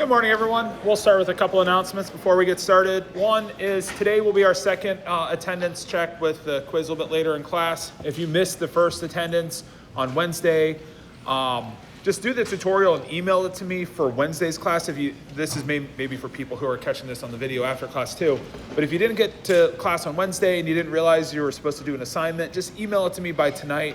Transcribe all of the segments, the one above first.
Good morning, everyone. We'll start with a couple announcements before we get started. One is today will be our second attendance check with the quiz a little bit later in class. If you missed the first attendance on Wednesday, just do the tutorial and email it to me for Wednesday's class. This is maybe for people who are catching this on the video after class too. But if you didn't get to class on Wednesday and you didn't realize you were supposed to do an assignment, just email it to me by tonight.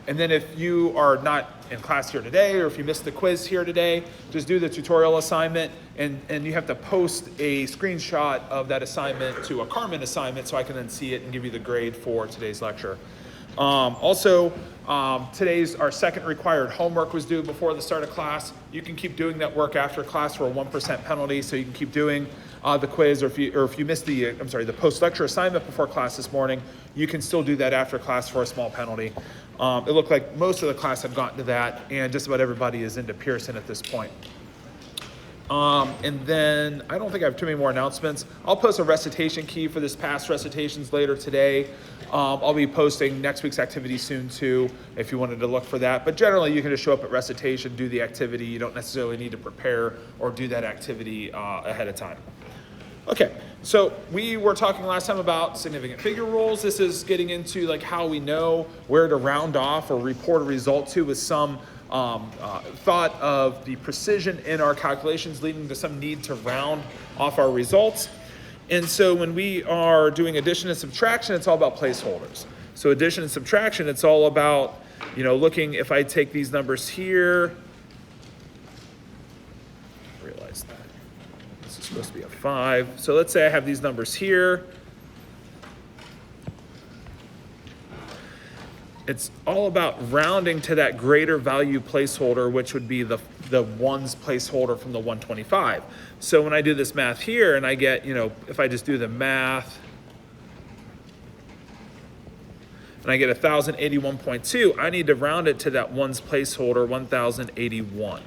And then if you are not in class here today, or if you missed the quiz here today, just do the tutorial assignment, and you have to post a screenshot of that assignment to a Carmen assignment so I can then see it and give you the grade for today's lecture. Today's our second required homework was due before the start of class. You can keep doing that work after class for a 1% penalty, so you can keep doing the quiz, or if you missed the post-lecture assignment before class this morning, you can still do that after class for a small penalty. It looked like most of the class had gotten to that, and just about everybody is into Pearson at this point. And then I don't think I have too many more announcements. I'll post a recitation key for this past recitations later today. I'll be posting next week's activity soon too, if you wanted to look for that. But generally, you can just show up at recitation, do the activity. You don't necessarily need to prepare or do that activity ahead of time. Okay, so we were talking last time about significant figure rules. This is getting into like how we know where to round off or report a result to with some thought of the precision in our calculations leading to some need to round off our results. And so when we are doing addition and subtraction, it's all about placeholders. So addition and subtraction, it's all about, looking if I take these numbers here, realize that this is supposed to be a 5. So let's say I have these numbers here. It's all about rounding to that greater value placeholder, which would be the ones placeholder from the 125. So when I do this math here and I get, if I just do the math and I get 1,081.2, I need to round it to that ones placeholder, 1,081.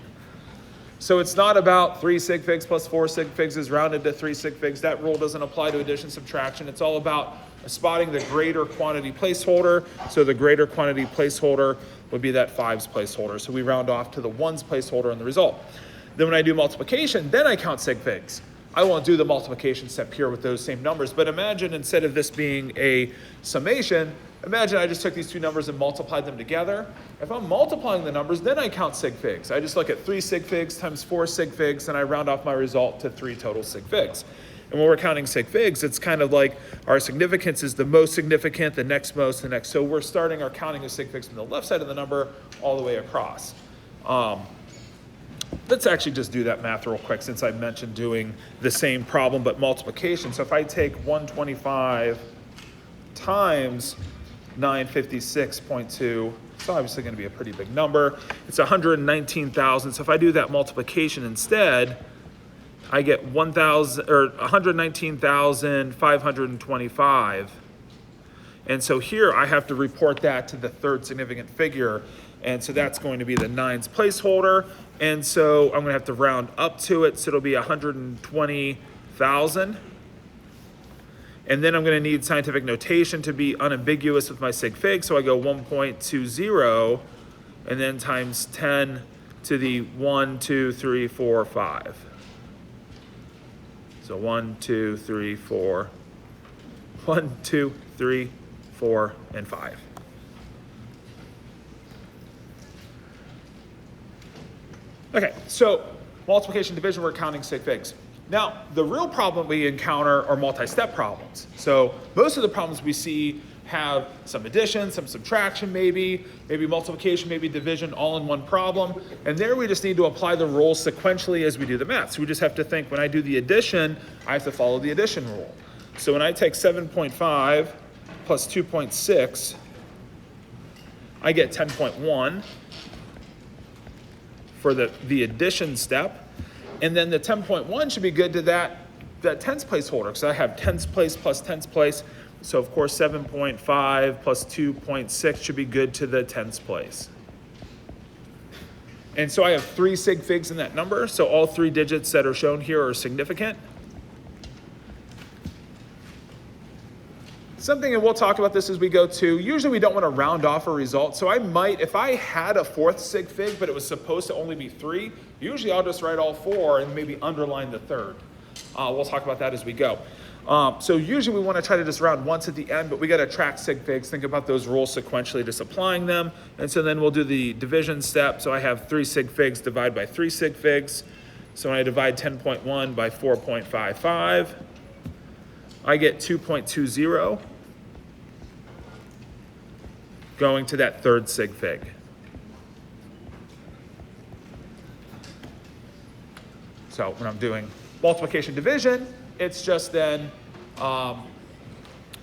So it's not about 3 sig figs plus 4 sig figs is rounded to 3 sig figs. That rule doesn't apply to addition subtraction. It's all about spotting the greater quantity placeholder. So the greater quantity placeholder would be that 5's placeholder. So we round off to the 1's placeholder in the result. Then when I do multiplication, then I count sig figs. I won't do the multiplication step here with those same numbers, but imagine instead of this being a summation, imagine I just took these two numbers and multiplied them together. If I'm multiplying the numbers, then I count sig figs. I just look at 3 sig figs times 4 sig figs, and I round off my result to 3 total sig figs. And when we're counting sig figs, it's kind of like our significance is the most significant, the next most, the next. So we're starting our counting of sig figs from the left side of the number all the way across. Let's actually just do that math real quick since I mentioned doing the same problem but multiplication. So if I take 125 times 956.2, it's obviously going to be a pretty big number. It's 119,000. So if I do that multiplication instead, I get 119,525. And so here I have to report that to the third significant figure. And so that's going to be the 9's placeholder. And so I'm going to have to round up to it. So it'll be 120,000. And then I'm going to need scientific notation to be unambiguous with my sig fig. So I go 1.20 and then times 10 to the 1, 2, 3, 4, 5. So 1, 2, 3, 4, 1, 2, 3, 4, and 5. Okay, so multiplication, division, we're counting sig figs. Now, the real problem we encounter are multi-step problems. So most of the problems we see have some addition, some subtraction maybe multiplication, maybe division, all in one problem. And there we just need to apply the rules sequentially as we do the math. So we just have to think when I do the addition, I have to follow the addition rule. So when I take 7.5 plus 2.6, I get 10.1 for the addition step. And then the 10.1 should be good to that 10's placeholder, because I have 10's place plus 10's place. So of course 7.5 plus 2.6 should be good to the 10's place. And so I have 3 sig figs in that number, so all 3 digits that are shown here are significant. Something, and we'll talk about this as we go too, usually we don't want to round off a result. So I might, if I had a fourth sig fig, but it was supposed to only be 3, usually I'll just write all 4 and maybe underline the third. We'll talk about that as we go. So usually we want to try to just round once at the end, but we got to track sig figs, think about those rules sequentially, just applying them. And so then we'll do the division step. So I have 3 sig figs, divide by 3 sig figs. So when I divide 10.1 by 4.55, I get 2.20 going to that third sig fig. So when I'm doing multiplication division, it's just then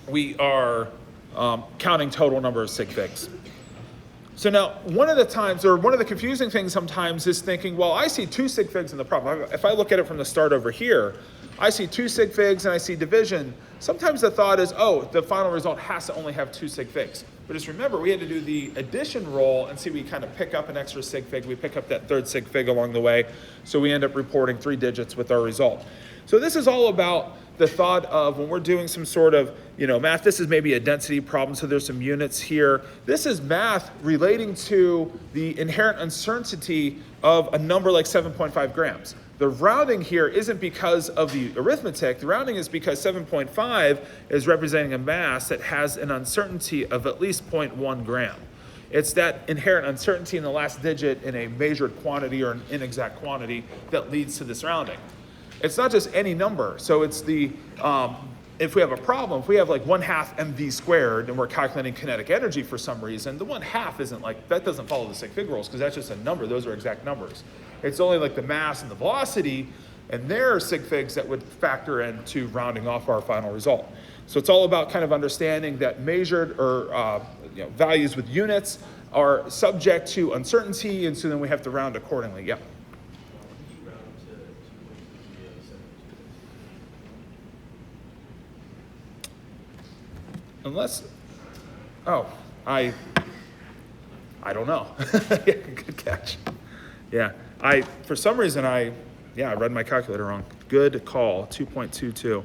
we are counting total number of sig figs. So now, one of the times, or one of the confusing things sometimes is thinking, well, I see 2 sig figs in the problem. If I look at it from the start over here, I see 2 sig figs and I see division. Sometimes the thought is, oh, the final result has to only have 2 sig figs. But just remember, we had to do the addition roll and see we kind of pick up an extra sig fig. We pick up that third sig fig along the way. So we end up reporting 3 digits with our result. So this is all about the thought of when we're doing some sort of, math, this is maybe a density problem, so there's some units here. This is math relating to the inherent uncertainty of a number like 7.5 grams. The rounding here isn't because of the arithmetic. The rounding is because 7.5 is representing a mass that has an uncertainty of at least 0.1 gram. It's that inherent uncertainty in the last digit in a measured quantity or an inexact quantity that leads to this rounding. It's not just any number. So it's the, if we have a problem, if we have like 1/2 mv squared and we're calculating kinetic energy for some reason, the 1/2 isn't like, that doesn't follow the sig fig rules because that's just a number. Those are exact numbers. It's only like the mass and the velocity and their sig figs that would factor into rounding off our final result. So it's all about kind of understanding that measured or values with units are subject to uncertainty, and so then we have to round accordingly. Yeah. Unless, I don't know. Yeah, good catch. Yeah, for some reason I read my calculator wrong. Good call, 2.22.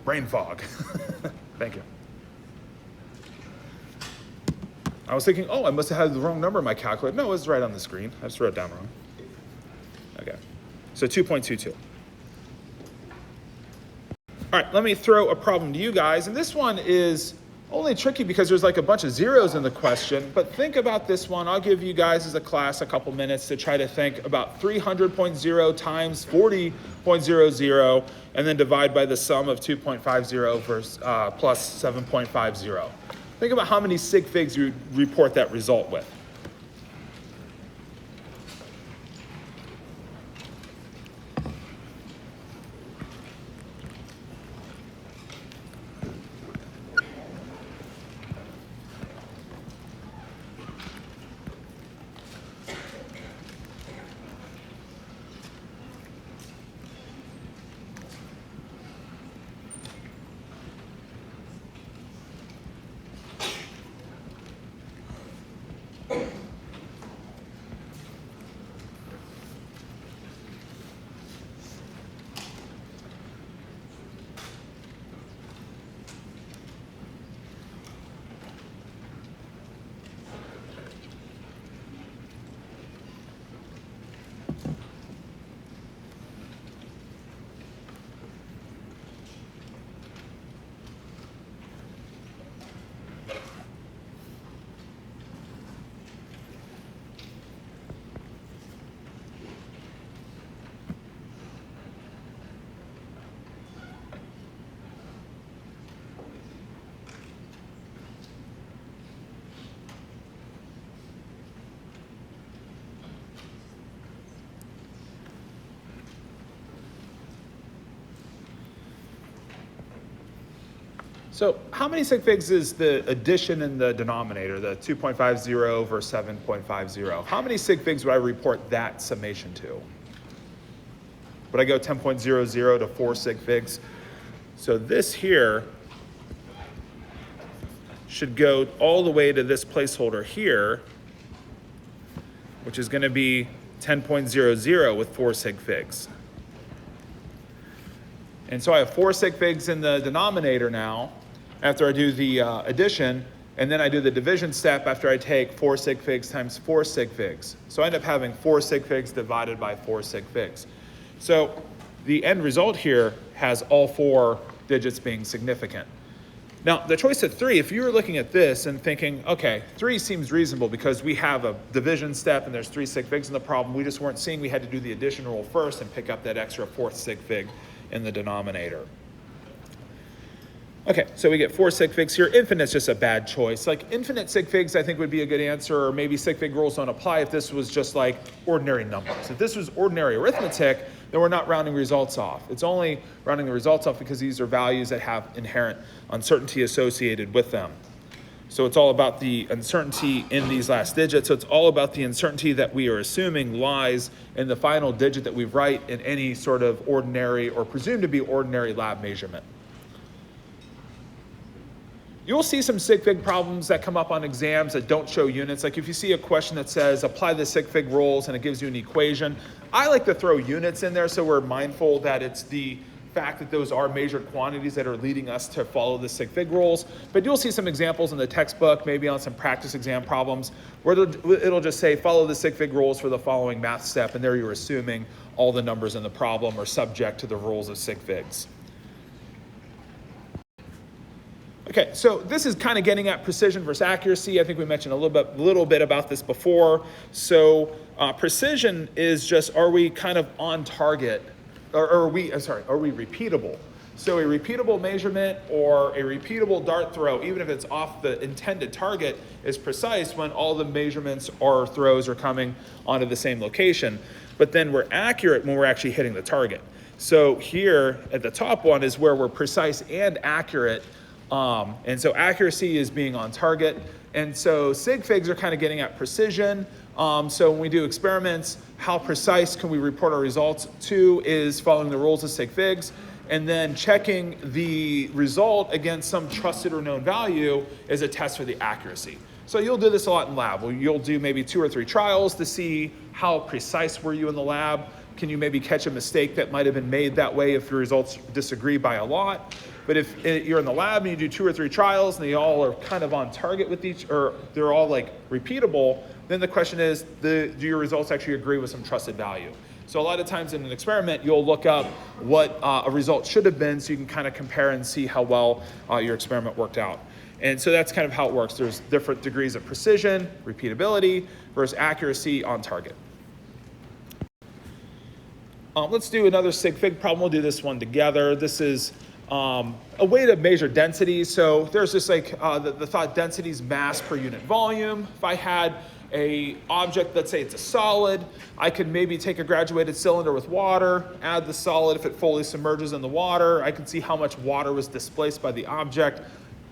Brain fog. Thank you. I was thinking, I must have had the wrong number in my calculator. No, it was right on the screen. I just wrote it down wrong. Okay, so 2.22. All right, let me throw a problem to you guys. And this one is only tricky because there's like a bunch of zeros in the question. But think about this one. I'll give you guys as a class a couple minutes to try to think about 300.0 times 40.00 and then divide by the sum of 2.50 versus plus 7.50. Think about how many sig figs you report that result with. So how many sig figs is the addition in the denominator, the 2.50 versus 7.50? How many sig figs would I report that summation to? Would I go 10.00 to 4 sig figs? So this here should go all the way to this placeholder here, which is going to be 10.00 with 4 sig figs. And so I have 4 sig figs in the denominator now after I do the addition, and then I do the division step after I take 4 sig figs times 4 sig figs. So I end up having 4 sig figs divided by 4 sig figs. So the end result here has all 4 digits being significant. Now, the choice of 3, if you were looking at this and thinking, okay, 3 seems reasonable because we have a division step and there's 3 sig figs in the problem, we just weren't seeing we had to do the addition rule first and pick up that extra 4th sig fig in the denominator. Okay, so we get 4 sig figs here. Infinite's just a bad choice. Like infinite sig figs I think would be a good answer, or maybe sig fig rules don't apply if this was just like ordinary numbers. If this was ordinary arithmetic, then we're not rounding results off. It's only rounding the results off because these are values that have inherent uncertainty associated with them. So it's all about the uncertainty in these last digits. So it's all about the uncertainty that we are assuming lies in the final digit that we write in any sort of ordinary or presumed to be ordinary lab measurement. You'll see some sig fig problems that come up on exams that don't show units. Like if you see a question that says apply the sig fig rules and it gives you an equation, I like to throw units in there so we're mindful that it's the fact that those are measured quantities that are leading us to follow the sig fig rules. But you'll see some examples in the textbook, maybe on some practice exam problems, where it'll just say follow the sig fig rules for the following math step, and there you're assuming all the numbers in the problem are subject to the rules of sig figs. Okay, so this is kind of getting at precision versus accuracy. I think we mentioned a little bit about this before. So precision is just, are we kind of on target, or are we repeatable? So a repeatable measurement or a repeatable dart throw, even if it's off the intended target, is precise when all the measurements or throws are coming onto the same location. But then we're accurate when we're actually hitting the target. So here at the top one is where we're precise and accurate. And so accuracy is being on target. And so sig figs are kind of getting at precision. So when we do experiments, how precise can we report our results to is following the rules of sig figs. And then checking the result against some trusted or known value is a test for the accuracy. So you'll do this a lot in lab. You'll do maybe 2 or 3 trials to see how precise were you in the lab. Can you maybe catch a mistake that might have been made that way if the results disagree by a lot? But if you're in the lab and you do 2 or 3 trials and they all are kind of on target with each, or they're all like repeatable, then the question is, do your results actually agree with some trusted value? So a lot of times in an experiment, you'll look up what a result should have been so you can kind of compare and see how well your experiment worked out. And so that's kind of how it works. There's different degrees of precision, repeatability, versus accuracy on target. Let's do another sig fig problem. We'll do this one together. This is a way to measure density. So there's this like the thought density is mass per unit volume. If I had a object, let's say it's a solid, I could maybe take a graduated cylinder with water, add the solid. If it fully submerges in the water, I can see how much water was displaced by the object.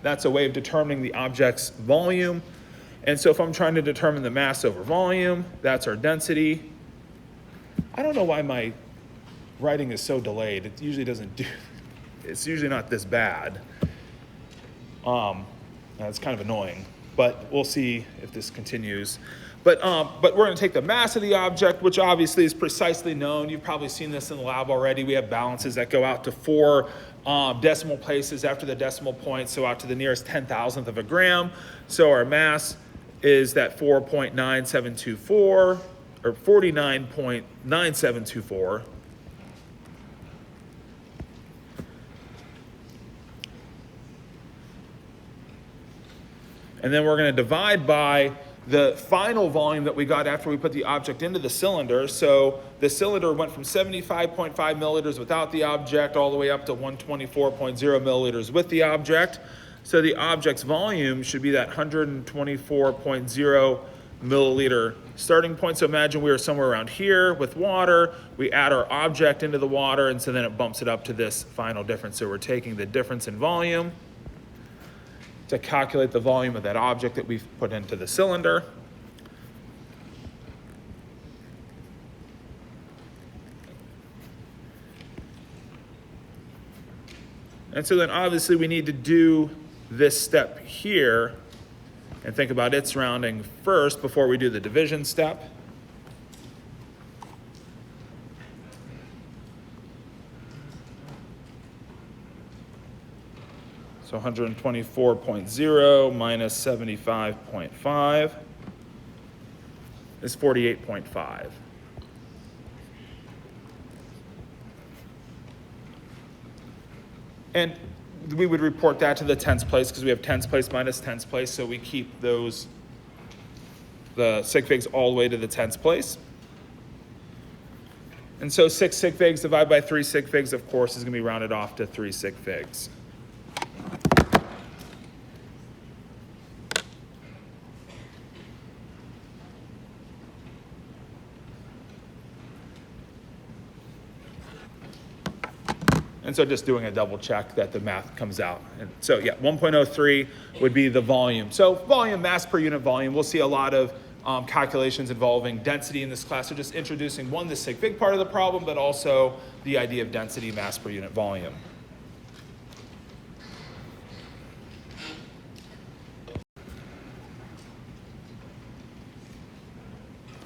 That's a way of determining the object's volume. And so if I'm trying to determine the mass over volume, that's our density. I don't know why my writing is so delayed. It usually doesn't do, it's usually not this bad. That's kind of annoying, but we'll see if this continues. But we're going to take the mass of the object, which obviously is precisely known. You've probably seen this in the lab already. We have balances that go out to 4 decimal places after the decimal point, so out to the nearest 10,000th of a gram. So our mass is that 4.9724, or 49.9724. And then we're going to divide by the final volume that we got after we put the object into the cylinder. So the cylinder went from 75.5 milliliters without the object all the way up to 124.0 milliliters with the object. So the object's volume should be that 124.0 milliliter starting point. So imagine we were somewhere around here with water. We add our object into the water, and so then it bumps it up to this final difference. So we're taking the difference in volume to calculate the volume of that object that we've put into the cylinder. And so then obviously we need to do this step here and think about its rounding first before we do the division step. 124.0 minus 75.5 is 48.5. And we would report that to the tens place because we have tens place minus tens place, so we keep the sig figs all the way to the tens place. And so 6 sig figs divided by 3 sig figs, of course, is going to be rounded off to 3 sig figs. And so just doing a double check that the math comes out. And so yeah, 1.03 would be the volume. So volume, mass per unit volume. We'll see a lot of calculations involving density in this class. So just introducing the sig fig part of the problem, but also the idea of density, mass per unit volume.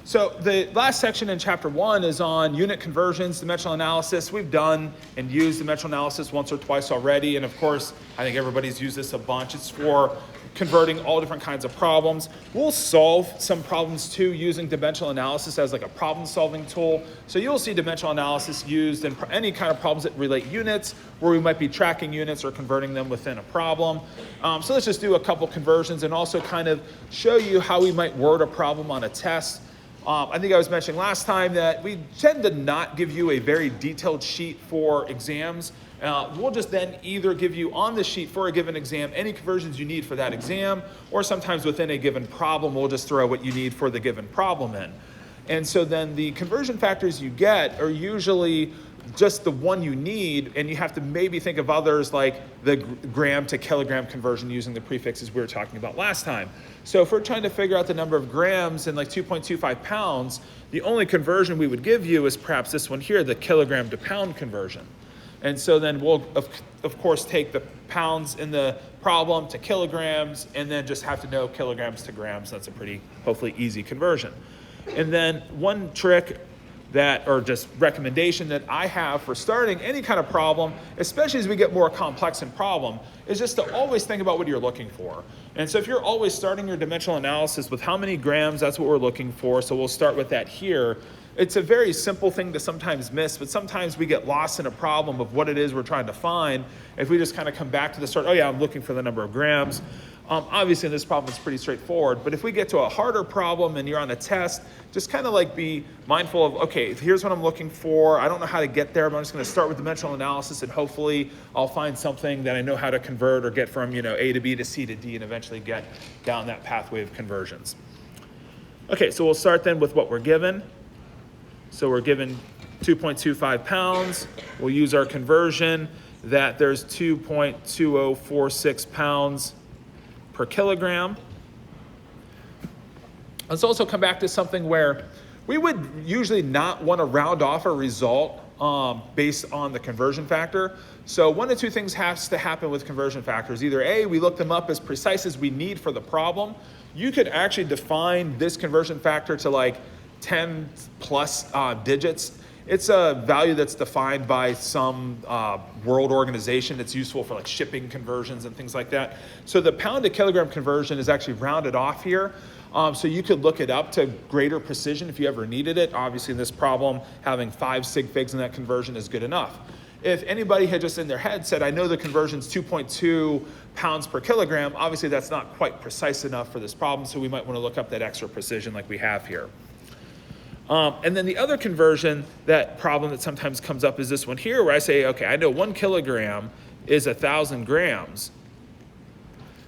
So the last section in chapter 1 is on unit conversions, dimensional analysis. We've done and used dimensional analysis once or twice already. And of course, I think everybody's used this a bunch. It's for converting all different kinds of problems. We'll solve some problems too using dimensional analysis as like a problem solving tool. So you'll see dimensional analysis used in any kind of problems that relate units, where we might be tracking units or converting them within a problem. So let's just do a couple conversions and also kind of show you how we might word a problem on a test. I think I was mentioning last time that we tend to not give you a very detailed sheet for exams. We'll just then either give you on the sheet for a given exam any conversions you need for that exam, or sometimes within a given problem, we'll just throw what you need for the given problem in. And so then the conversion factors you get are usually just the one you need, and you have to maybe think of others like the gram to kilogram conversion using the prefixes we were talking about last time. So if we're trying to figure out the number of grams in like 2.25 pounds, the only conversion we would give you is perhaps this one here, the kilogram to pound conversion. And so then we'll, of course, take the pounds in the problem to kilograms, and then just have to know kilograms to grams. That's a pretty, hopefully, easy conversion. And then one trick or just recommendation that I have for starting any kind of problem, especially as we get more complex in problem, is just to always think about what you're looking for. And so if you're always starting your dimensional analysis with how many grams, that's what we're looking for. So we'll start with that here. It's a very simple thing to sometimes miss, but sometimes we get lost in a problem of what it is we're trying to find. If we just kind of come back to the start, oh yeah, I'm looking for the number of grams. Obviously in this problem it's pretty straightforward, but if we get to a harder problem and you're on a test, just kind of like be mindful of, okay, here's what I'm looking for. I don't know how to get there, but I'm just going to start with dimensional analysis, and hopefully I'll find something that I know how to convert or get from A to B to C to D and eventually get down that pathway of conversions. Okay, so we'll start then with what we're given. So we're given 2.25 pounds. We'll use our conversion that there's 2.2046 pounds per kilogram. Let's also come back to something where we would usually not want to round off a result based on the conversion factor. So one of two things has to happen with conversion factors. Either A, we look them up as precise as we need for the problem. You could actually define this conversion factor to like 10 plus digits. It's a value that's defined by some world organization. It's useful for like shipping conversions and things like that. So the pound to kilogram conversion is actually rounded off here. So you could look it up to greater precision if you ever needed it. Obviously in this problem, having 5 sig figs in that conversion is good enough. If anybody had just in their head said, I know the conversion's 2.2 pounds per kilogram, obviously that's not quite precise enough for this problem, so we might want to look up that extra precision like we have here. And then the other conversion, that problem that sometimes comes up is this one here, where I say, okay, I know 1 kilogram is 1,000 grams.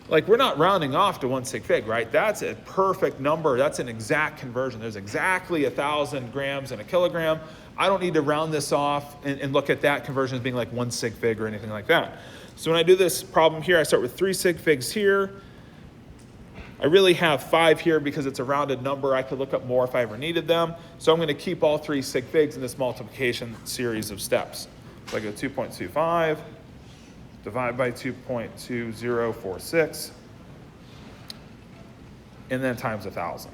Like, we're not rounding off to 1 sig fig, right? That's a perfect number. That's an exact conversion. There's exactly 1,000 grams in a kilogram. I don't need to round this off and look at that conversion as being like 1 sig fig or anything like that. So when I do this problem here, I start with 3 sig figs here. I really have 5 here because it's a rounded number. I could look up more if I ever needed them. So I'm going to keep all 3 sig figs in this multiplication series of steps. So I go 2.25, divide by 2.2046, and then times 1,000.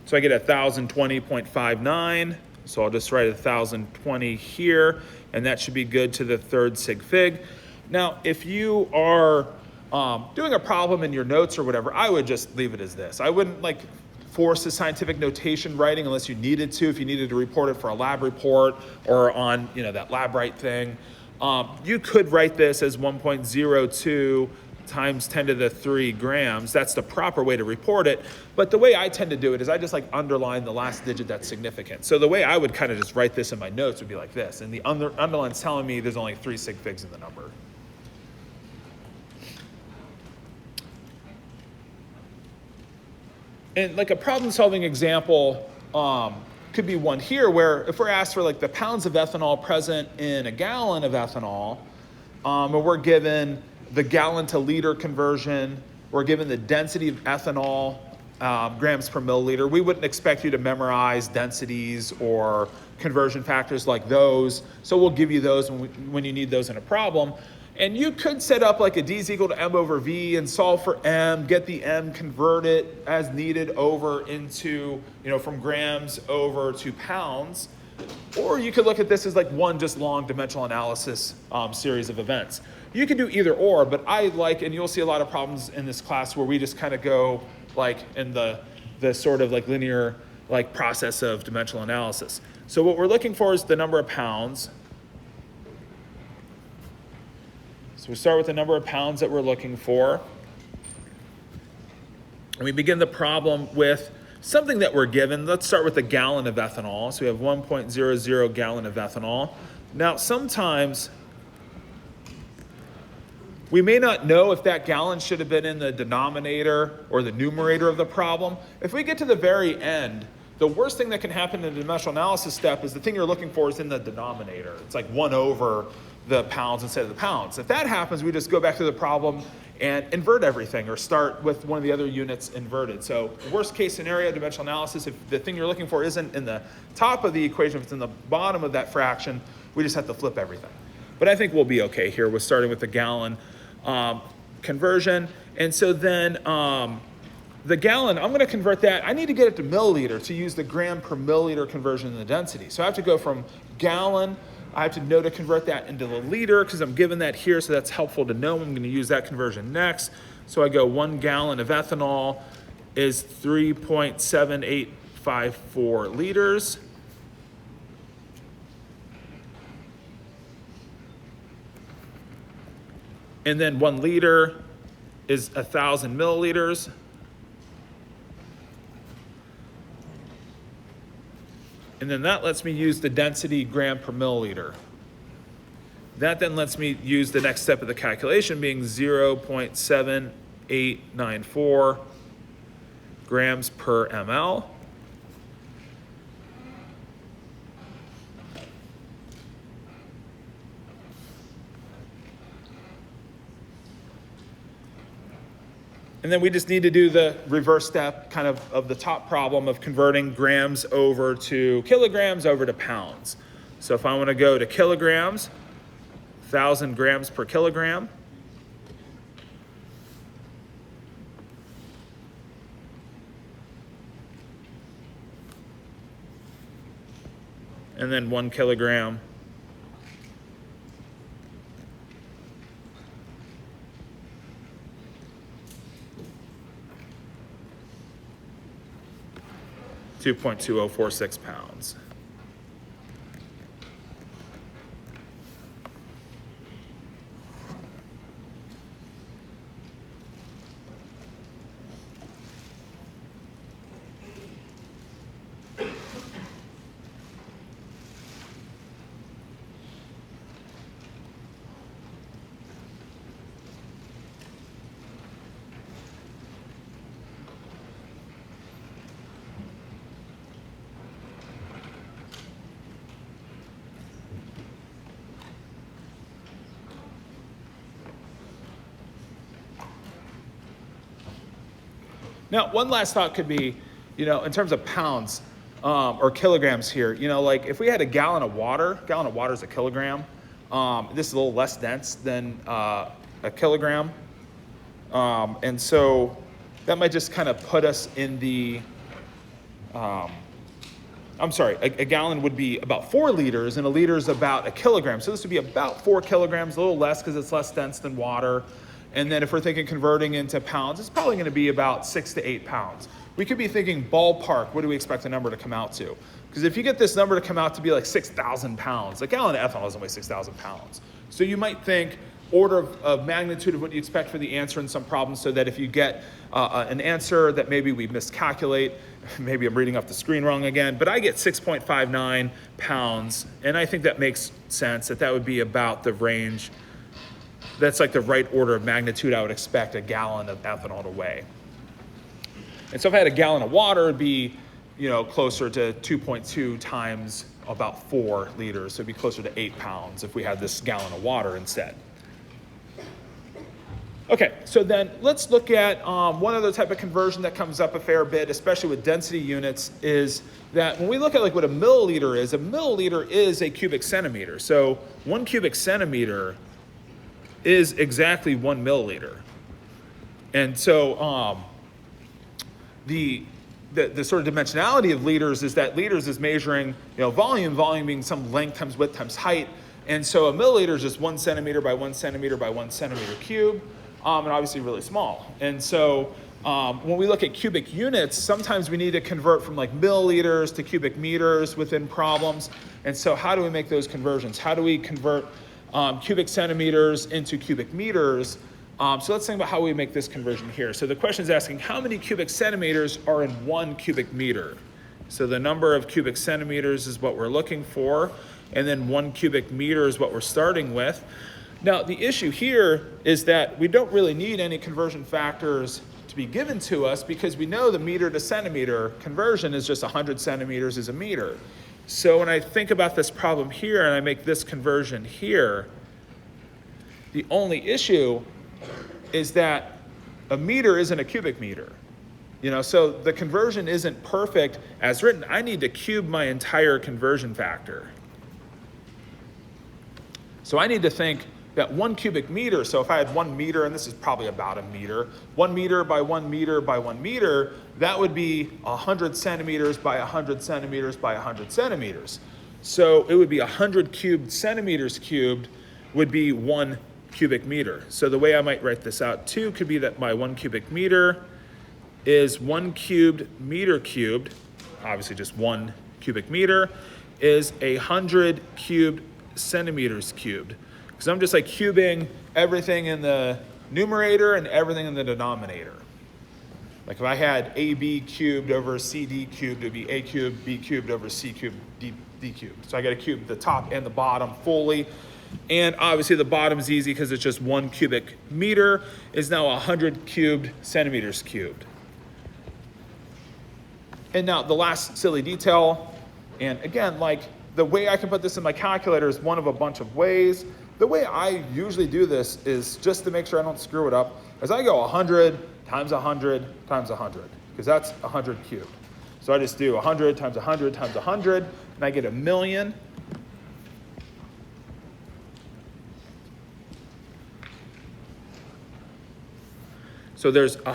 So I get 1,020.59 So I'll just write 1,020 here, and that should be good to the third sig fig. Now, if you are doing a problem in your notes or whatever, I would just leave it as this. I wouldn't like force a scientific notation writing unless you needed to, if you needed to report it for a lab report or on that LabWrite thing. You could write this as 1.02 times 10 to the 3 grams. That's the proper way to report it. But the way I tend to do it is I just like underline the last digit that's significant. So the way I would kind of just write this in my notes would be like this. And the underline's telling me there's only 3 sig figs in the number. And like a problem solving example could be one here where if we're asked for like the pounds of ethanol present in a gallon of ethanol, and we're given the gallon to liter conversion, we're given the density of ethanol, grams per milliliter, we wouldn't expect you to memorize densities or conversion factors like those. So we'll give you those when you need those in a problem. And you could set up like a D is equal to M over V and solve for M, get the M, convert it as needed over into, from grams over to pounds. Or you could look at this as like one just long dimensional analysis series of events. You can do either or, but I like, and you'll see a lot of problems in this class where we just kind of go like in the sort of like linear like process of dimensional analysis. So what we're looking for is the number of pounds. So we start with the number of pounds that we're looking for. And we begin the problem with something that we're given. Let's start with a gallon of ethanol. So we have 1.00 gallon of ethanol. Now, sometimes we may not know if that gallon should have been in the denominator or the numerator of the problem. If we get to the very end, the worst thing that can happen in the dimensional analysis step is the thing you're looking for is in the denominator. It's like 1 over the pounds instead of the pounds. If that happens, we just go back to the problem and invert everything or start with one of the other units inverted. So worst case scenario, dimensional analysis, if the thing you're looking for isn't in the top of the equation, if it's in the bottom of that fraction, we just have to flip everything. But I think we'll be okay here with starting with the gallon conversion. And so then the gallon, I'm gonna convert that. I need to get it to milliliter to use the gram per milliliter conversion in the density. So I have to go from gallon, I have to know to convert that into the liter because I'm given that here, so that's helpful to know. I'm gonna use that conversion next. So I go 1 gallon of ethanol is 3.7854 liters. And then 1 liter is 1,000 milliliters. And then that lets me use the density gram per milliliter. That then lets me use the next step of the calculation being 0.7894 grams per ml. And then we just need to do the reverse step kind of the top problem of converting grams over to kilograms over to pounds. So if I want to go to kilograms, 1,000 grams per kilogram. And then 1 kilogram. (2.2046 pounds). Now, one last thought could be, in terms of pounds or kilograms here, like if we had a gallon of water is a kilogram. This is a little less dense than a kilogram. And so that might just kind of put us in the a gallon would be about 4 liters, and a liter is about a kilogram. So this would be about 4 kilograms, a little less because it's less dense than water. And then if we're thinking converting into pounds, it's probably going to be about 6 to 8 pounds. We could be thinking ballpark, what do we expect the number to come out to? Because if you get this number to come out to be like 6,000 pounds, a gallon of ethanol doesn't weigh 6,000 pounds. So you might think order of magnitude of what you expect for the answer in some problems, so that if you get an answer that maybe we miscalculate, maybe I'm reading off the screen wrong again, but I get 6.59 pounds, and I think that makes sense, that would be about the range. That's like the right order of magnitude I would expect a gallon of ethanol to weigh. And so if I had a gallon of water, it'd be, closer to 2.2 times about 4 liters. So it'd be closer to 8 pounds if we had this gallon of water instead. Okay, so then let's look at one other type of conversion that comes up a fair bit, especially with density units, is that when we look at like what a milliliter is a cubic centimeter. So 1 cubic centimeter is exactly 1 milliliter. And so the sort of dimensionality of liters is that liters is measuring volume being some length times width times height. And so a milliliter is just 1 centimeter by 1 centimeter by 1 centimeter cube. And obviously really small. And so when we look at cubic units, sometimes we need to convert from like milliliters to cubic meters within problems. And so how do we make those conversions? How do we convert cubic centimeters into cubic meters? So let's think about how we make this conversion here. So the question is asking how many cubic centimeters are in 1 cubic meter? So the number of cubic centimeters is what we're looking for, and then 1 cubic meter is what we're starting with. Now, the issue here is that we don't really need any conversion factors to be given to us, because we know the meter to centimeter conversion is just 100 centimeters is a meter. So when I think about this problem here and I make this conversion here, the only issue is that a meter isn't a cubic meter. So the conversion isn't perfect as written. I need to cube my entire conversion factor. So I need to think that 1 cubic meter, so if I had 1 meter, and this is probably about a meter, 1 meter by 1 meter by 1 meter, that would be 100 centimeters by 100 centimeters by 100 centimeters. So it would be 100 cubed centimeters cubed would be 1 cubic meter. So the way I might write this out too could be that my 1 cubic meter is 1 cubed meter cubed, obviously just 1 cubic meter, is 100 cubed centimeters cubed. Because I'm just like cubing everything in the numerator and everything in the denominator. Like if I had AB cubed over CD cubed, it would be A cubed, B cubed over C cubed, D cubed. So I got to cube the top and the bottom fully. And obviously the bottom is easy because it's just 1 cubic meter is now 100 cubed centimeters cubed. And now the last silly detail, and again, like the way I can put this in my calculator is one of a bunch of ways. The way I usually do this is just to make sure I don't screw it up, is I go 100 times 100 times 100, because that's 100 cubed. So I just do 100 times 100 times 100, and I get 1,000,000. So there's there's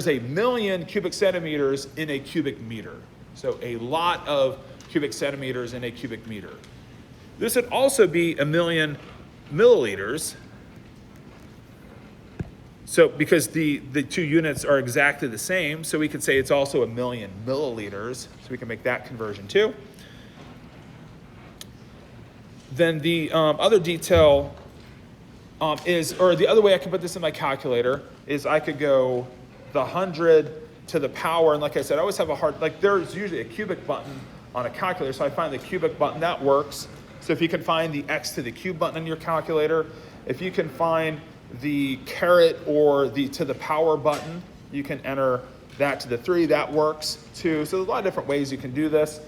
1,000,000 cubic centimeters in a cubic meter. So a lot of cubic centimeters in a cubic meter. This would also be 1,000,000 milliliters. So because the two units are exactly the same, so we could say it's also 1,000,000 milliliters. So we can make that conversion too. Then the other detail the other way I can put this in my calculator is I could go the 100 to the power, and like I said, I always have there's usually a cubic button on a calculator, so I find the cubic button, that works. So if you can find the x to the cube button in your calculator, if you can find the caret or the to the power button, you can enter that to the 3, that works too. So there's a lot of different ways you can do this.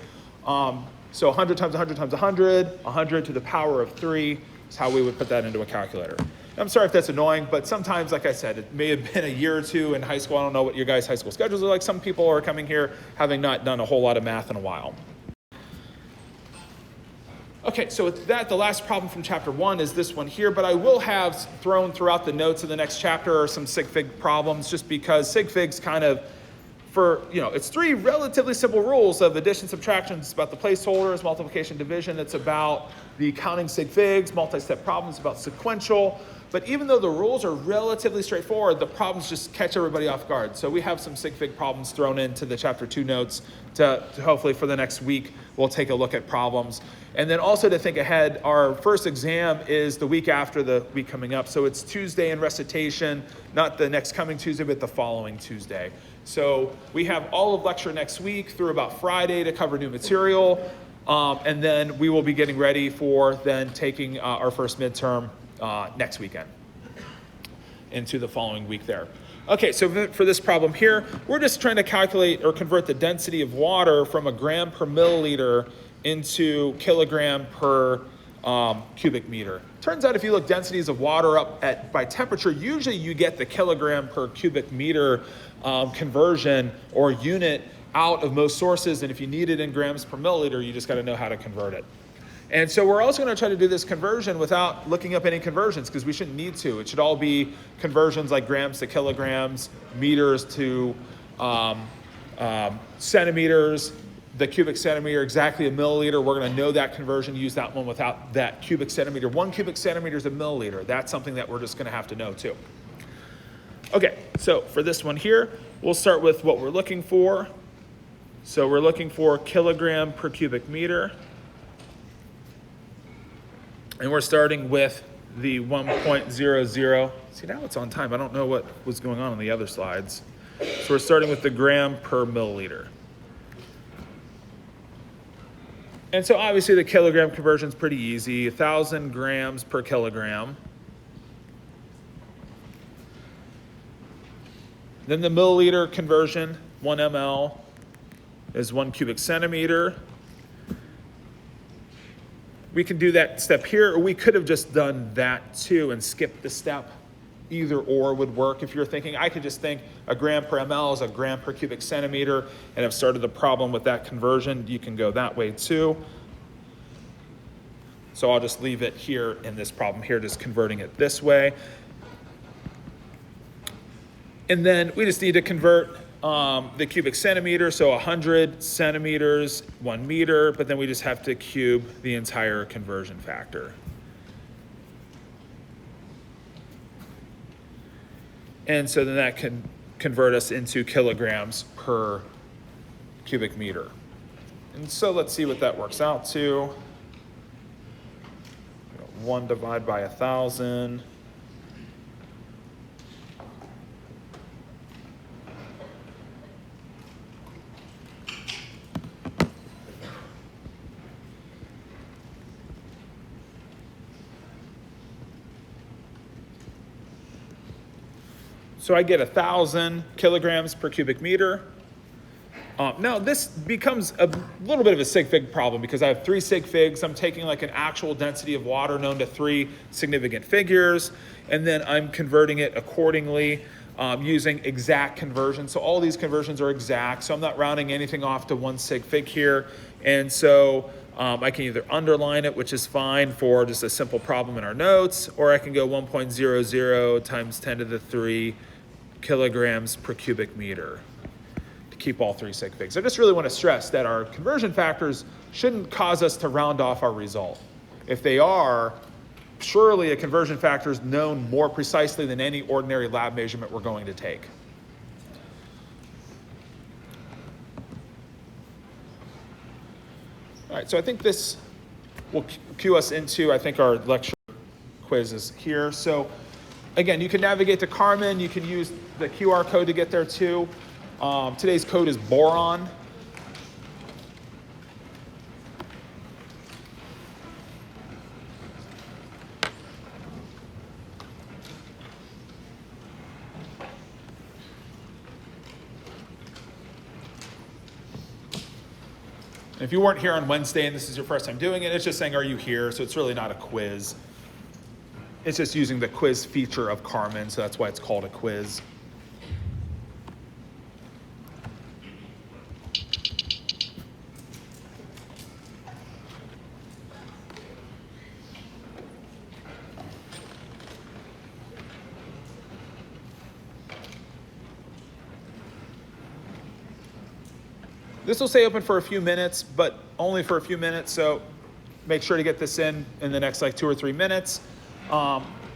So 100 times 100 times 100, 100 to the power of 3 is how we would put that into a calculator. I'm sorry if that's annoying, but sometimes, like I said, it may have been a year or two in high school. I don't know what your guys' high school schedules are like. Some people are coming here having not done a whole lot of math in a while. Okay, so with that, the last problem from chapter 1 is this one here, but I will have thrown throughout the notes of the next chapter some sig fig problems, just because sig figs kind of it's three relatively simple rules of addition, subtraction. It's about the placeholders, multiplication, division. It's about the counting sig figs, multi-step problems, about sequential. But even though the rules are relatively straightforward, the problems just catch everybody off guard. So we have some sig fig problems thrown into the chapter 2 notes to hopefully for the next week, we'll take a look at problems. And then also to think ahead, our first exam is the week after the week coming up. So it's Tuesday in recitation, not the next coming Tuesday, but the following Tuesday. So we have all of lecture next week through about Friday to cover new material. And then we will be getting ready for then taking our first midterm next weekend into the following week there. Okay, so for this problem here, we're just trying to calculate or convert the density of water from a gram per milliliter into kilogram per cubic meter. Turns out if you look densities of water up by temperature, usually you get the kilogram per cubic meter conversion or unit out of most sources, and if you need it in grams per milliliter, you just got to know how to convert it. And so we're also going to try to do this conversion without looking up any conversions because we shouldn't need to. It should all be conversions like grams to kilograms, meters to centimeters, the cubic centimeter, exactly a milliliter. We're going to know that conversion, use that one without that cubic centimeter. 1 cubic centimeter is a milliliter. That's something that we're just going to have to know too. Okay, so for this one here, we'll start with what we're looking for. So we're looking for kilogram per cubic meter. And we're starting with the 1.00. See, now it's on time. I don't know what was going on the other slides. So we're starting with the gram per milliliter. And so obviously the kilogram conversion is pretty easy. 1,000 grams per kilogram. Then the milliliter conversion, 1 ml, is 1 cubic centimeter. We can do that step here, or we could have just done that too and skipped the step. Either or would work. If you're thinking, I could just think a gram per ml is a gram per cubic centimeter and have started the problem with that conversion, you can go that way too. So I'll just leave it here in this problem here, just converting it this way. And then we just need to convert the cubic centimeter, so 100 centimeters, 1 meter, but then we just have to cube the entire conversion factor. And so then that can convert us into kilograms per cubic meter. And so let's see what that works out to. 1 divided by 1,000. So I get 1,000 kilograms per cubic meter. Now this becomes a little bit of a sig fig problem because I have 3 sig figs. I'm taking like an actual density of water known to 3 significant figures, and then I'm converting it accordingly using exact conversions. So all these conversions are exact, so I'm not rounding anything off to 1 sig fig here. And so I can either underline it, which is fine for just a simple problem in our notes, or I can go 1.00 times 10 to the 3 kilograms per cubic meter to keep all 3 sig figs. I just really want to stress that our conversion factors shouldn't cause us to round off our result. If they are, surely a conversion factor is known more precisely than any ordinary lab measurement we're going to take. All right, so I think this will cue us into, I think, our lecture quizzes here. So again, you can navigate to Carmen. You can use the QR code to get there too. Today's code is boron. If you weren't here on Wednesday and this is your first time doing it, it's just saying, are you here? So it's really not a quiz. It's just using the quiz feature of Carmen, so that's why it's called a quiz. This will stay open for a few minutes, but only for a few minutes, so make sure to get this in the next like 2 or 3 minutes.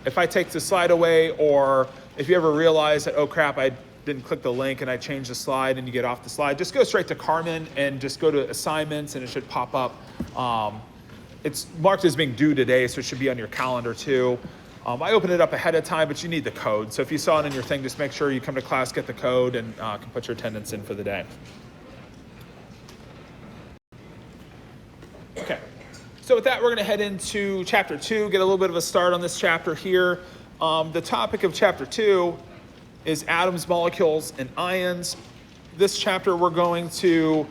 If I take the slide away, or if you ever realize that, oh crap, I didn't click the link and I changed the slide, and you get off the slide, just go straight to Carmen and just go to assignments, and it should pop up. It's marked as being due today, so it should be on your calendar too. I opened it up ahead of time, but you need the code. So if you saw it in your thing, just make sure you come to class, get the code, and can put your attendance in for the day. Okay, so with that, we're gonna head into chapter 2, get a little bit of a start on this chapter here. The topic of chapter 2 is atoms, molecules, and ions. This chapter, we're going to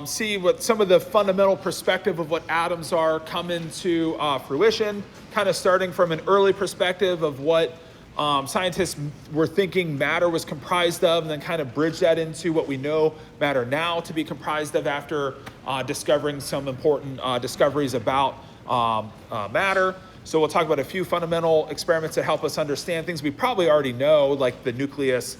see what some of the fundamental perspective of what atoms are come into fruition, kind of starting from an early perspective of what scientists were thinking matter was comprised of, and then kind of bridge that into what we know matter now to be comprised of after discovering some important discoveries about matter. So we'll talk about a few fundamental experiments that help us understand things we probably already know, like the nucleus,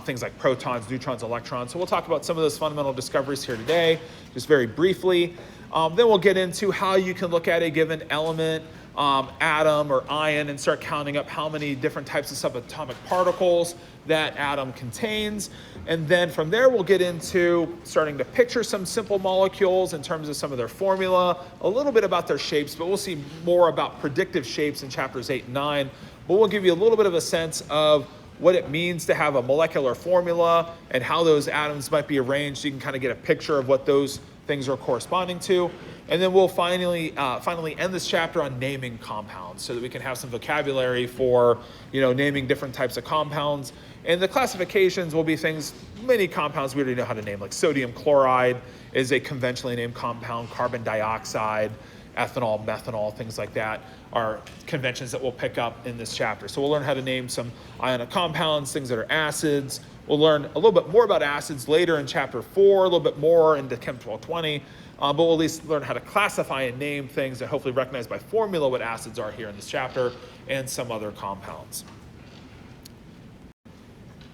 things like protons, neutrons, electrons. So we'll talk about some of those fundamental discoveries here today, just very briefly. Then we'll get into how you can look at a given element, atom or ion, and start counting up how many different types of subatomic particles that atom contains. And then from there, we'll get into starting to picture some simple molecules in terms of some of their formula, a little bit about their shapes, but we'll see more about predictive shapes in chapters 8 and 9. But we'll give you a little bit of a sense of what it means to have a molecular formula and how those atoms might be arranged. You can kind of get a picture of what those things are corresponding to. And then we'll finally end this chapter on naming compounds, so that we can have some vocabulary for, naming different types of compounds. And the classifications will be things, many compounds we already know how to name, like sodium chloride is a conventionally named compound, carbon dioxide, ethanol, methanol, things like that are conventions that we'll pick up in this chapter. So we'll learn how to name some ionic compounds, things that are acids. We'll learn a little bit more about acids later in chapter 4, a little bit more into Chem 1220, but we'll at least learn how to classify and name things and hopefully recognize by formula what acids are here in this chapter and some other compounds.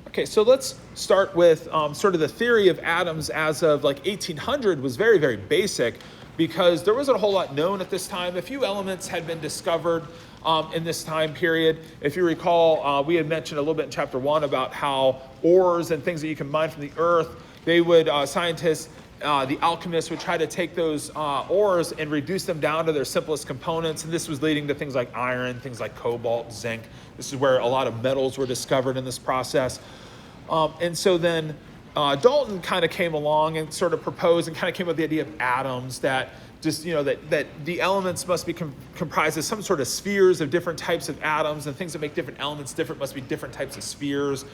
Okay, so let's start with sort of the theory of atoms as of like 1800 was very, very basic, because there wasn't a whole lot known at this time. A few elements had been discovered in this time period. If you recall, we had mentioned a little bit in chapter 1 about how ores and things that you can mine from the earth, they would, scientists, the alchemists would try to take those ores and reduce them down to their simplest components. And this was leading to things like iron, things like cobalt, zinc. This is where a lot of metals were discovered in this process. And so then Dalton kind of came along and sort of proposed and kind of came up with the idea of atoms, that just, that the elements must be comprised of some sort of spheres of different types of atoms, and things that make different elements different must be different types of spheres.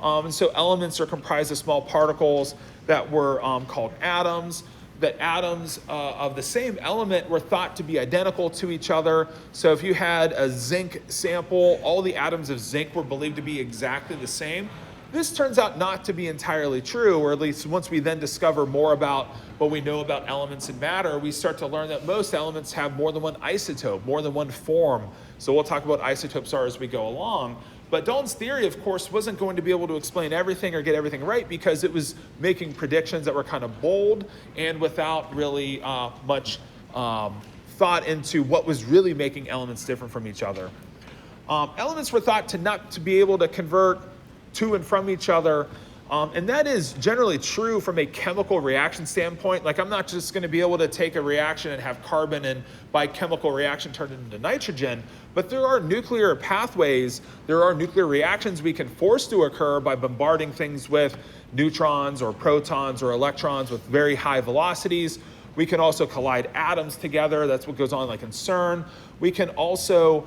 And so elements are comprised of small particles that were called atoms. That atoms of the same element were thought to be identical to each other. So if you had a zinc sample, all the atoms of zinc were believed to be exactly the same. This turns out not to be entirely true, or at least once we then discover more about what we know about elements and matter, we start to learn that most elements have more than one isotope, more than one form. So we'll talk about isotopes as we go along. But Dalton's theory, of course, wasn't going to be able to explain everything or get everything right, because it was making predictions that were kind of bold and without really much thought into what was really making elements different from each other. Elements were thought to not to be able to convert to and from each other. And that is generally true from a chemical reaction standpoint. Like, I'm not just going to be able to take a reaction and have carbon and by chemical reaction turn it into nitrogen, but there are nuclear pathways, there are nuclear reactions we can force to occur by bombarding things with neutrons or protons or electrons with very high velocities. We can also collide atoms together. That's what goes on like in CERN. We can also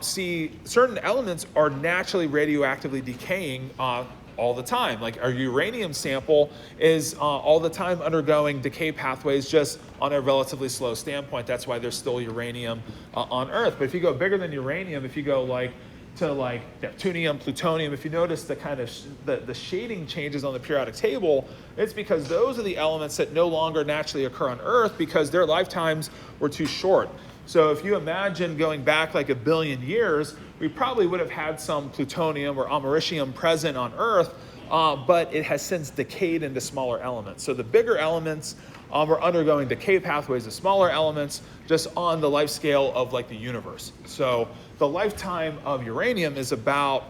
see certain elements are naturally radioactively decaying all the time. Like our uranium sample is all the time undergoing decay pathways just on a relatively slow standpoint. That's why there's still uranium on Earth. But if you go bigger than uranium, if you go to neptunium, plutonium, if you notice the kind of the shading changes on the periodic table, it's because those are the elements that no longer naturally occur on Earth because their lifetimes were too short. So if you imagine going back like 1 billion years, we probably would have had some plutonium or americium present on Earth, but it has since decayed into smaller elements. So the bigger elements are undergoing decay pathways of smaller elements just on the life scale of like the universe. So the lifetime of uranium is about,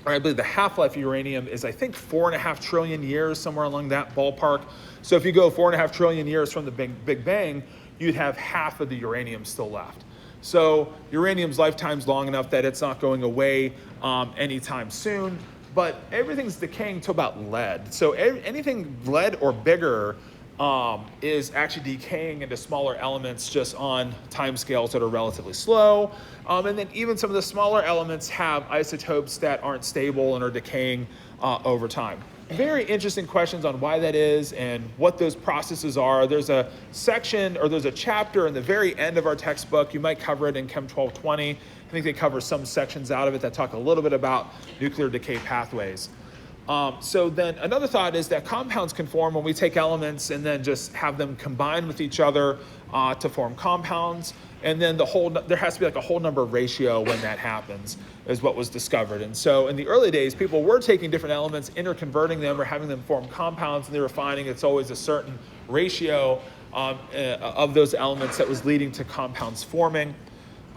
or I believe the half-life of uranium is, I think, 4.5 trillion years, somewhere along that ballpark. So if you go 4.5 trillion years from the Big Bang, you'd have half of the uranium still left. So uranium's lifetime's long enough that it's not going away anytime soon, but everything's decaying to about lead. So anything lead or bigger is actually decaying into smaller elements just on timescales that are relatively slow. And then even some of the smaller elements have isotopes that aren't stable and are decaying over time. Very interesting questions on why that is and what those processes are. There's a section, or there's a chapter in the very end of our textbook. You might cover it in Chem 1220. I think they cover some sections out of it that talk a little bit about nuclear decay pathways. So then another thought is that compounds can form when we take elements and then just have them combine with each other to form compounds. And then there has to be like a whole number ratio when that happens, is what was discovered. And so in the early days, people were taking different elements, interconverting them or having them form compounds, and they were finding it's always a certain ratio of those elements that was leading to compounds forming.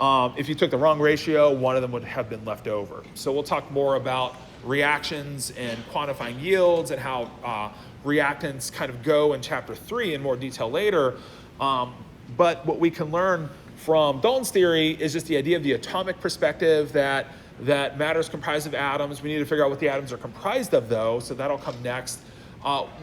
If you took the wrong ratio, one of them would have been left over. So we'll talk more about reactions and quantifying yields and how reactants kind of go in chapter 3 in more detail later. But what we can learn from Dalton's theory is just the idea of the atomic perspective, that matter is comprised of atoms. We need to figure out what the atoms are comprised of, though, so that'll come next.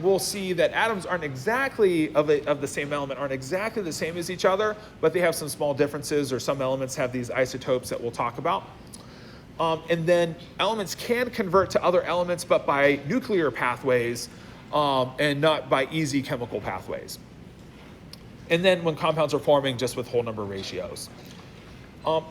We'll see that atoms aren't exactly of the same element, aren't exactly the same as each other, but they have some small differences, or some elements have these isotopes that we'll talk about. And then elements can convert to other elements, but by nuclear pathways and not by easy chemical pathways. And then when compounds are forming, just with whole number ratios.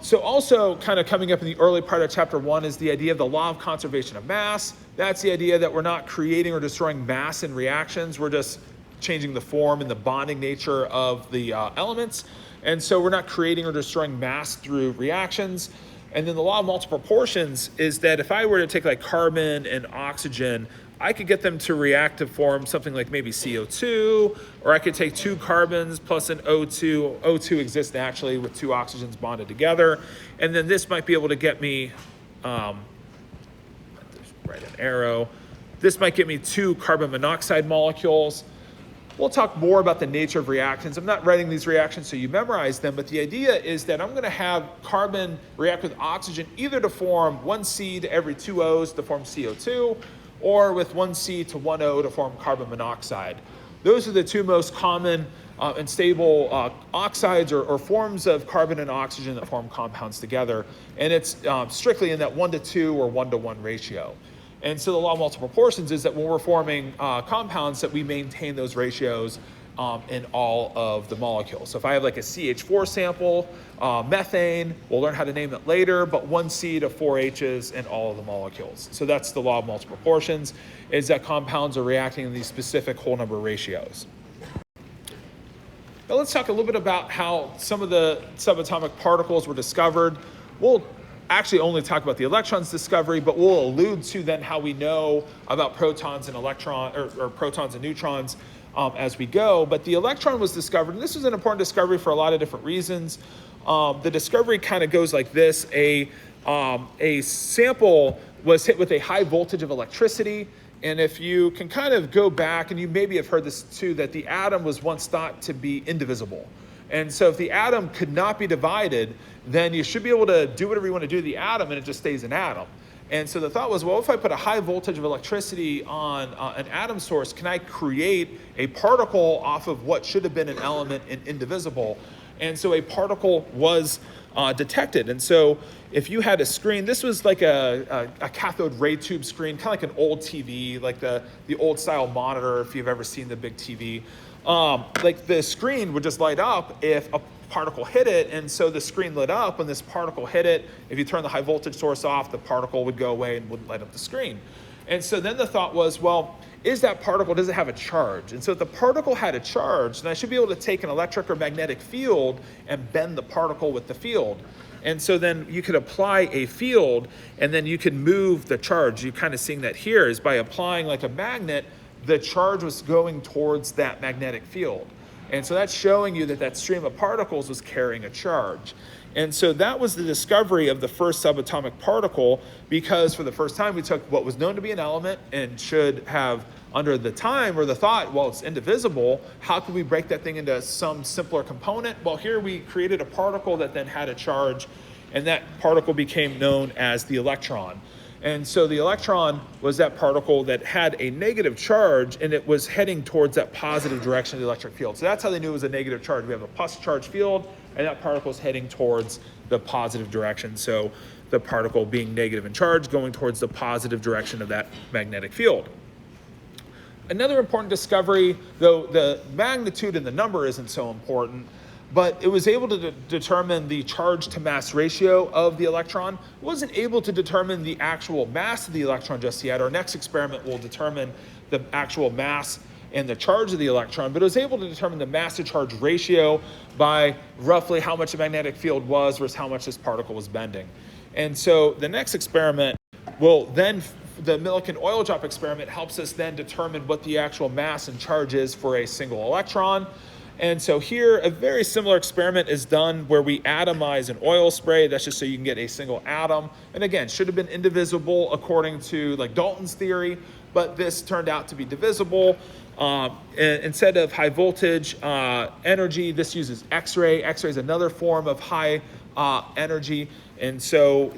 So also kind of coming up in the early part of chapter 1 is the idea of the law of conservation of mass. That's the idea that we're not creating or destroying mass in reactions. We're just changing the form and the bonding nature of the elements. And so we're not creating or destroying mass through reactions. And then the law of multiple proportions is that if I were to take like carbon and oxygen, I could get them to react to form something like maybe CO2, or I could take 2 carbons plus an O2. O2 exists naturally with 2 oxygens bonded together. And then this might be able to get me, write an arrow. This might get me 2 carbon monoxide molecules. We'll talk more about the nature of reactions. I'm not writing these reactions so you memorize them, but the idea is that I'm gonna have carbon react with oxygen either to form 1 C to every 2 O's to form CO2, or with 1 C to 1 O to form carbon monoxide. Those are the 2 most common and stable oxides or forms of carbon and oxygen that form compounds together. And it's strictly in that 1:2 or 1:1 ratio. And so the law of multiple proportions is that when we're forming compounds, that we maintain those ratios in all of the molecules. So if I have like a CH4 sample, methane, we'll learn how to name it later, but 1 C to 4 H's in all of the molecules. So that's the law of multiple proportions, is that compounds are reacting in these specific whole number ratios. Now let's talk a little bit about how some of the subatomic particles were discovered. We'll actually only talk about the electrons discovery, but we'll allude to then how we know about protons and or protons and neutrons as we go. But the electron was discovered, and this was an important discovery for a lot of different reasons. The discovery kind of goes like this. A sample was hit with a high voltage of electricity, and if you can kind of go back, and you maybe have heard this too, that the atom was once thought to be indivisible. And so if the atom could not be divided, then you should be able to do whatever you want to do to the atom, and it just stays an atom. And so the thought was, well, if I put a high voltage of electricity on an atom source, can I create a particle off of what should have been an element in indivisible? And so a particle was detected. And so if you had a screen, this was like a cathode ray tube screen, kind of like an old TV, like the old style monitor, if you've ever seen the big TV. Like the screen would just light up if a particle hit it, and so the screen lit up when this particle hit it. If you turn the high voltage source off, the particle would go away and wouldn't light up the screen. And so then the thought was, well, is that particle, does it have a charge? And so if the particle had a charge, then I should be able to take an electric or magnetic field and bend the particle with the field. And so then you could apply a field, and then you could move the charge. You're kind of seeing that here is by applying like a magnet, the charge was going towards that magnetic field. And so that's showing you that that stream of particles was carrying a charge. And so that was the discovery of the first subatomic particle, because for the first time we took what was known to be an element and should have, under the time or the thought, well, it's indivisible, how could we break that thing into some simpler component? Well, here we created a particle that then had a charge, and that particle became known as the electron. And so the electron was that particle that had a negative charge, and it was heading towards that positive direction of the electric field. So that's how they knew it was a negative charge. We have a plus charge field, and that particle is heading towards the positive direction. So the particle being negative in charge, going towards the positive direction of that magnetic field. Another important discovery, though the magnitude and the number isn't so important, but it was able to determine the charge to mass ratio of the electron. It wasn't able to determine the actual mass of the electron just yet. Our next experiment will determine the actual mass and the charge of the electron, but it was able to determine the mass to charge ratio by roughly how much the magnetic field was versus how much this particle was bending. And so the next experiment will then, the Millikan oil drop experiment helps us then determine what the actual mass and charge is for a single electron. And so here, a very similar experiment is done where we atomize an oil spray. That's just so you can get a single atom. And again, should have been indivisible according to like Dalton's theory, but this turned out to be divisible. Instead of high voltage energy, this uses X-ray. X-ray is another form of high energy. And so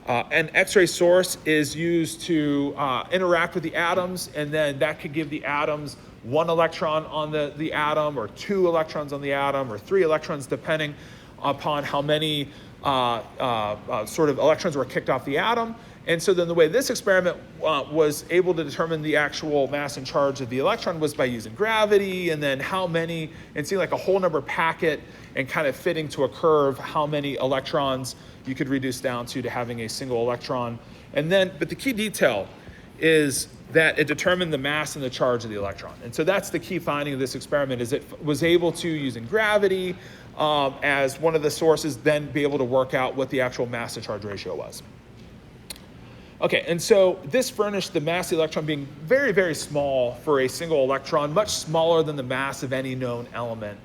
an X-ray source is used to interact with the atoms, and then that could give the atoms one electron on the atom, or two electrons on the atom, or three electrons, depending upon how many sort of electrons were kicked off the atom. And so then the way this experiment was able to determine the actual mass and charge of the electron was by using gravity, and then how many, and seeing like a whole number packet and kind of fitting to a curve how many electrons you could reduce down to having a single electron. And then, but the key detail is that it determined the mass and the charge of the electron. And so that's the key finding of this experiment, is it was able to, using gravity as one of the sources, then be able to work out what the actual mass to charge ratio was. Okay, and so this furnished the mass of the electron being very, very small for a single electron, much smaller than the mass of any known element.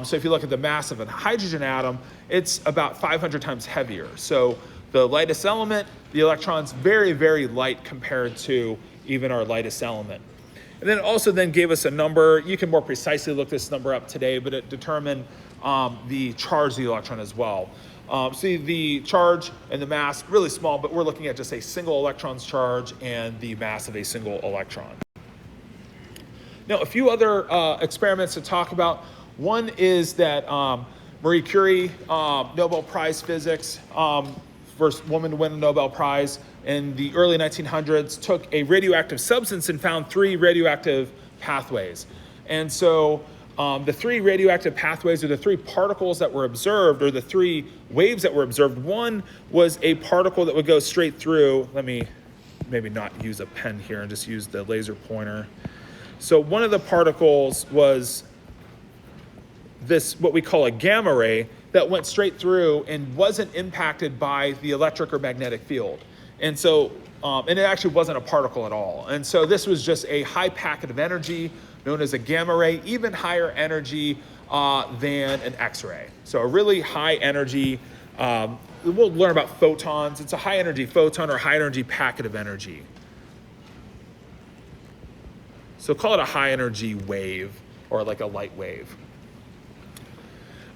So if you look at the mass of a hydrogen atom, it's about 500 times heavier. So the lightest element, the electron's very, very light compared to even our lightest element. And then it also then gave us a number. You can more precisely look this number up today, but it determined the charge of the electron as well. See, the charge and the mass, really small, but we're looking at just a single electron's charge and the mass of a single electron. Now, a few other experiments to talk about. One is that Marie Curie, Nobel Prize Physics, first woman to win a Nobel Prize in the early 1900s, took a radioactive substance and found 3 radioactive pathways. And so the 3 radioactive pathways, or the 3 particles that were observed, or the 3 waves that were observed. One was a particle that would go straight through. Let me maybe not use a pen here and just use the laser pointer. So one of the particles was this, what we call a gamma ray, that went straight through and wasn't impacted by the electric or magnetic field. And so, and it actually wasn't a particle at all. And so this was just a high packet of energy known as a gamma ray, even higher energy than an X-ray. So a really high energy, we'll learn about photons. It's a high energy photon or high energy packet of energy. So call it a high energy wave, or like a light wave.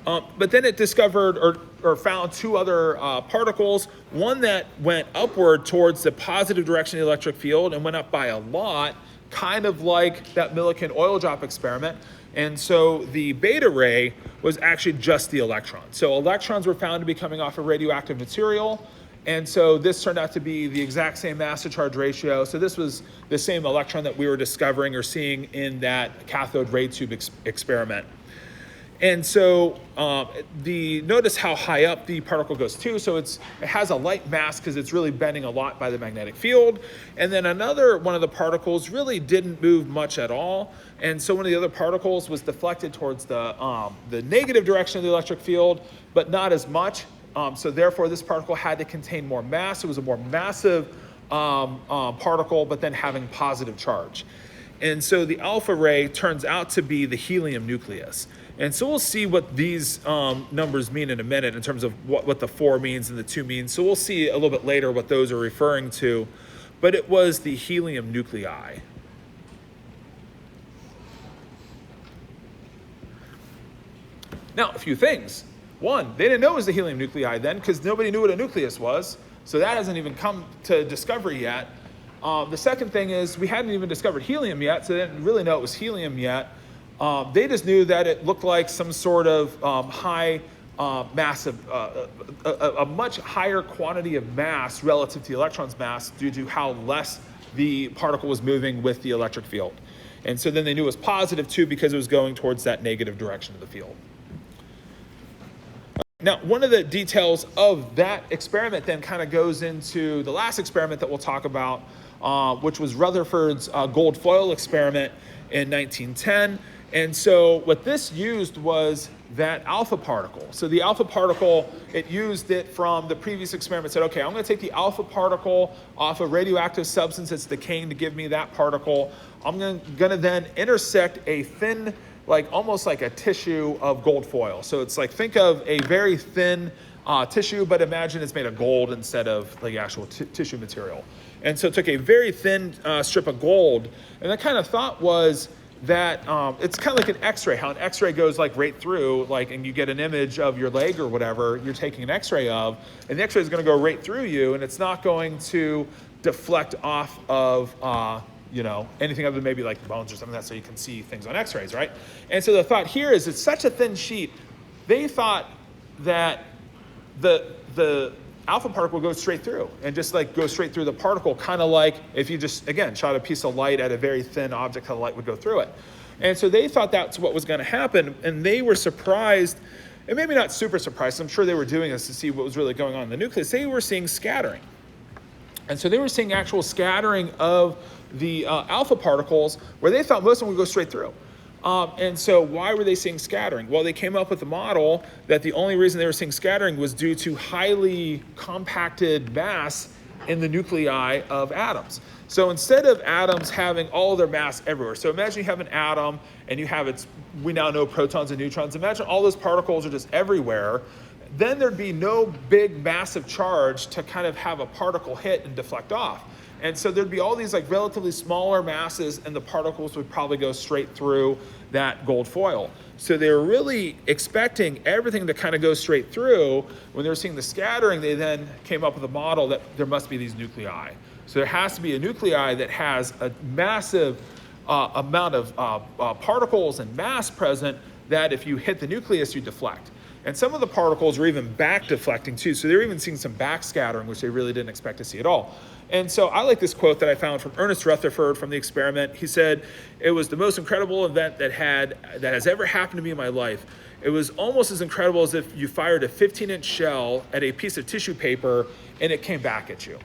But then it discovered or found 2 other particles, one that went upward towards the positive direction of the electric field and went up by a lot, kind of like that Millikan oil drop experiment. And so the beta ray was actually just the electron. So electrons were found to be coming off of radioactive material. And so this turned out to be the exact same mass to charge ratio. So this was the same electron that we were discovering or seeing in that cathode ray tube experiment. And so notice how high up the particle goes too. So it has a light mass because it's really bending a lot by the magnetic field. And then another one of the particles really didn't move much at all. And so one of the other particles was deflected towards the negative direction of the electric field, but not as much. So therefore, this particle had to contain more mass. It was a more massive particle, but then having positive charge. And so the alpha ray turns out to be the helium nucleus. And so we'll see what these numbers mean in a minute in terms of what the 4 means and the 2 means. So we'll see a little bit later what those are referring to. But it was the helium nuclei. Now, a few things. One, they didn't know it was the helium nuclei then because nobody knew what a nucleus was. So that hasn't even come to discovery yet. The second thing is we hadn't even discovered helium yet, so they didn't really know it was helium yet. They just knew that it looked like some sort of high massive, a much higher quantity of mass relative to the electron's mass due to how less the particle was moving with the electric field. And so then they knew it was positive too because it was going towards that negative direction of the field. Now, one of the details of that experiment then kind of goes into the last experiment that we'll talk about, which was Rutherford's gold foil experiment in 1910. And so what this used was that alpha particle. So the alpha particle, it used it from the previous experiment, said, okay, I'm going to take the alpha particle off a radioactive substance that's decaying to give me that particle. I'm going to then intersect a thin, like almost like a tissue of gold foil. So it's like, think of a very thin tissue, but imagine it's made of gold instead of like actual tissue material. And so it took a very thin strip of gold. And the kind of thought was that it's kind of like an X-ray, how an X-ray goes like right through, like, and you get an image of your leg or whatever you're taking an X-ray of, and the X-ray is going to go right through you, and it's not going to deflect off of anything other than maybe like bones or something like that, so you can see things on X-rays, right? And so the thought here is it's such a thin sheet, they thought that the alpha particle goes straight through and just like goes straight through the particle, kind of like if you just, again, shot a piece of light at a very thin object, how the light would go through it. And so they thought that's what was going to happen, and they were surprised, and maybe not super surprised, I'm sure they were doing this to see what was really going on in the nucleus. They were seeing scattering. And so they were seeing actual scattering of the alpha particles where they thought most of them would go straight through. And so why were they seeing scattering? Well, they came up with a model that the only reason they were seeing scattering was due to highly compacted mass in the nuclei of atoms. So instead of atoms having all their mass everywhere, so imagine you have an atom and you have we now know protons and neutrons, imagine all those particles are just everywhere, then there'd be no big massive charge to kind of have a particle hit and deflect off. And so there'd be all these like relatively smaller masses and the particles would probably go straight through that gold foil. So they were really expecting everything to kind of go straight through. When they were seeing the scattering, they then came up with a model that there must be these nuclei. So there has to be a nuclei that has a massive amount of particles and mass present that if you hit the nucleus, you deflect. And some of the particles are even back deflecting too. So they're even seeing some back scattering, which they really didn't expect to see at all. And so I like this quote that I found from Ernest Rutherford from the experiment. He said, "It was the most incredible event that has ever happened to me in my life. It was almost as incredible as if you fired a 15-inch shell at a piece of tissue paper and it came back at you."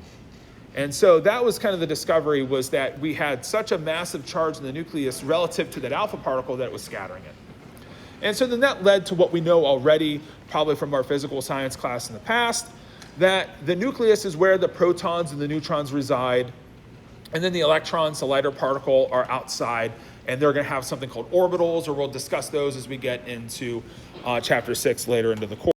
And so that was kind of the discovery, was that we had such a massive charge in the nucleus relative to that alpha particle that it was scattering it. And so then that led to what we know already, probably from our physical science class in the past, that the nucleus is where the protons and the neutrons reside, and then the electrons, the lighter particle, are outside, and they're going to have something called orbitals, or we'll discuss those as we get into chapter 6 later into the course.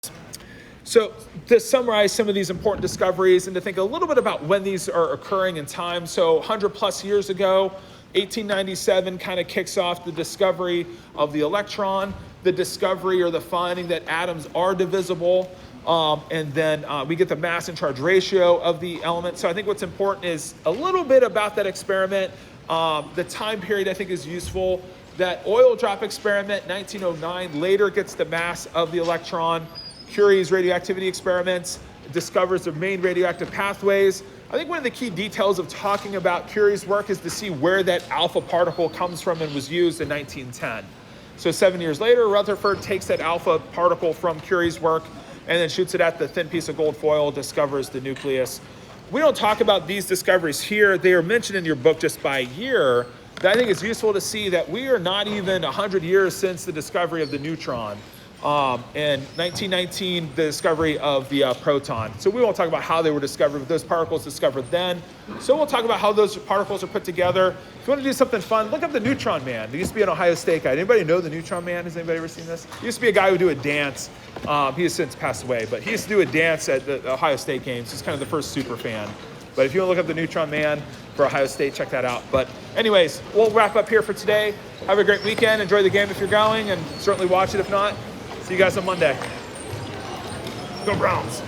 So to summarize some of these important discoveries and to think a little bit about when these are occurring in time, so 100 plus years ago, 1897 kind of kicks off the discovery of the electron, the discovery or the finding that atoms are divisible, and then we get the mass and charge ratio of the element. So I think what's important is a little bit about that experiment. The time period I think is useful. That oil drop experiment, 1909, later gets the mass of the electron. Curie's radioactivity experiments discovers the main radioactive pathways. I think one of the key details of talking about Curie's work is to see where that alpha particle comes from and was used in 1910. So 7 years later, Rutherford takes that alpha particle from Curie's work and then shoots it at the thin piece of gold foil, discovers the nucleus. We don't talk about these discoveries here. They are mentioned in your book just by year. But I think it's useful to see that we are not even 100 years since the discovery of the neutron. In 1919, the discovery of the proton. So we won't talk about how they were discovered, but those particles discovered then. So we'll talk about how those particles are put together. If you want to do something fun, look up the Neutron Man. There used to be an Ohio State guy. Anybody know the Neutron Man? Has anybody ever seen this? He used to be a guy who would do a dance. He has since passed away, but he used to do a dance at the Ohio State games. He's kind of the first super fan. But if you want to look up the Neutron Man for Ohio State, check that out. But anyways, we'll wrap up here for today. Have a great weekend. Enjoy the game if you're going, and certainly watch it if not. See you guys on Monday. Go Browns.